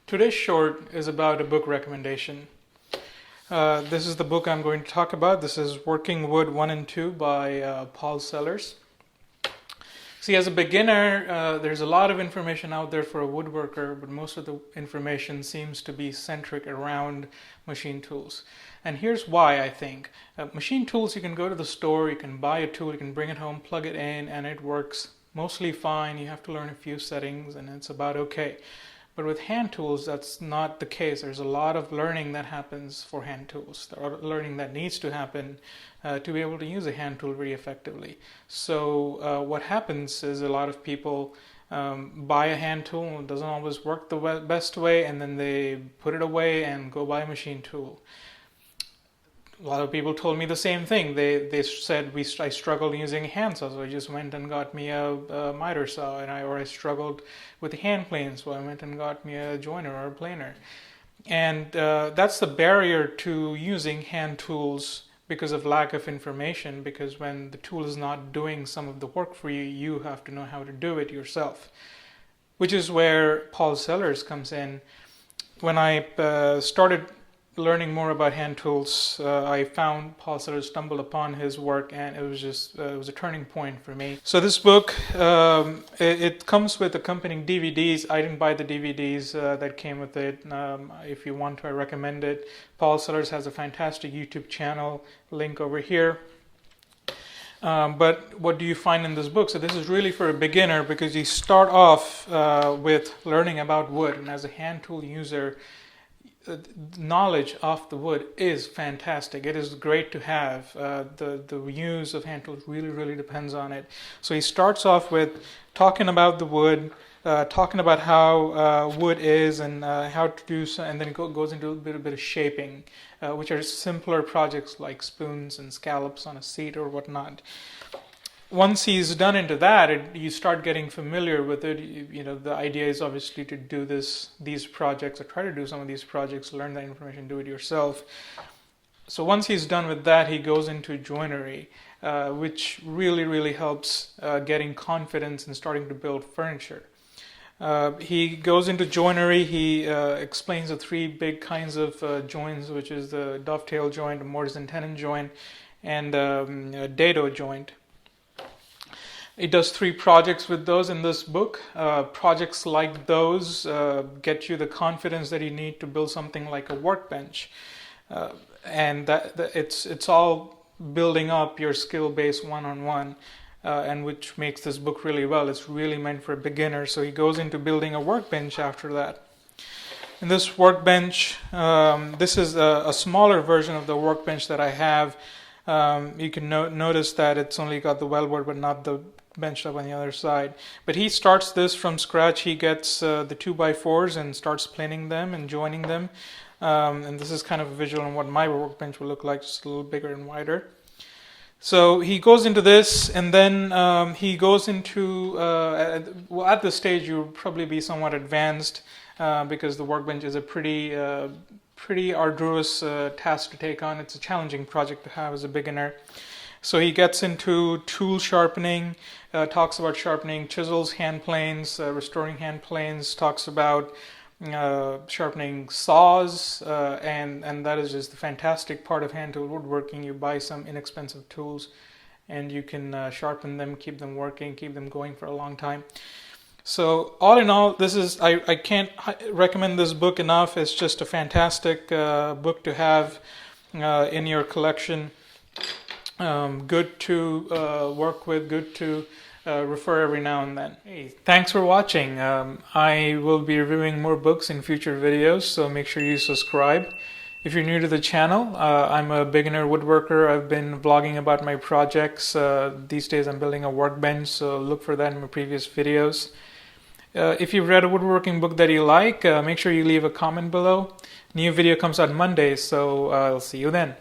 Today's short is about a book recommendation. This is the book I'm going to talk about. This is Working Wood 1 and 2 by Paul Sellers. See, as a beginner, there's a lot of information out there for a woodworker, but most of the information seems to be centric around machine tools. And here's why I think. Machine tools, you can go to the store, you can buy a tool, you can bring it home, plug it in, and it works mostly fine. You have to learn a few settings, and it's about okay. But with hand tools, that's not the case. There's a lot of learning that happens for hand tools. There are learning that needs to happen to be able to use a hand tool very effectively. So what happens is a lot of people buy a hand tool, and it doesn't always work the best way, and then they put it away and go buy a machine tool. A lot of people told me the same thing. They said I struggled using a handsaw, so I just went and got me a miter saw, and I struggled with the hand planes, so I went and got me a joiner or a planer. And that's the barrier to using hand tools because of lack of information, because when the tool is not doing some of the work for you, you have to know how to do it yourself, which is where Paul Sellers comes in. When I started learning more about hand tools, I found Paul Sellers, stumbled upon his work, and it was a turning point for me. So this book, it comes with accompanying DVDs. I didn't buy the DVDs that came with it. If you want to, I recommend it. Paul Sellers has a fantastic YouTube channel, link over here. But what do you find in this book? So this is really for a beginner, because you start off with learning about wood, and as a hand tool user, knowledge of the wood is fantastic. It is great to have. The use of hand tools really depends on it. So he starts off with talking about the wood, talking about how wood is and how to do so, and then goes into a bit of shaping, which are simpler projects like spoons and scallops on a seat or whatnot. Once he's done into that, you start getting familiar with it. You know, the idea is obviously to do these projects, or try to do some of these projects, learn that information, do it yourself. So once he's done with that, he goes into joinery, which really helps getting confidence and starting to build furniture. He goes into joinery. He explains the three big kinds of joints, which is the dovetail joint, mortise and tenon joint, and a dado joint. It does 3 projects with those in this book. Projects like those get you the confidence that you need to build something like a workbench, and it's all building up your skill base one-on-one, and which makes this book really well. It's really meant for a beginner. So he goes into building a workbench after that. In this workbench, this is a smaller version of the workbench that I have. You can notice that it's only got the wellboard, but not the bench up on the other side. But he starts this from scratch. He gets the 2x4s and starts planing them and joining them. And this is kind of a visual on what my workbench will look like, just a little bigger and wider. So he goes into this, and then he goes into, at this stage you'll probably be somewhat advanced, because the workbench is a pretty arduous task to take on. It's a challenging project to have as a beginner. So he gets into tool sharpening, talks about sharpening chisels, hand planes, restoring hand planes, talks about sharpening saws, and that is just the fantastic part of hand tool woodworking. You buy some inexpensive tools, and you can sharpen them, keep them working, keep them going for a long time. So all in all, this is, I can't recommend this book enough. It's just a fantastic book to have in your collection. Good to work with, good to refer every now and then. Hey, thanks for watching. I will be reviewing more books in future videos, so make sure you subscribe. If you're new to the channel, I'm a beginner woodworker. I've been vlogging about my projects. These days I'm building a workbench, so look for that in my previous videos. If you've read a woodworking book that you like, make sure you leave a comment below. New video comes out Monday, so I'll see you then.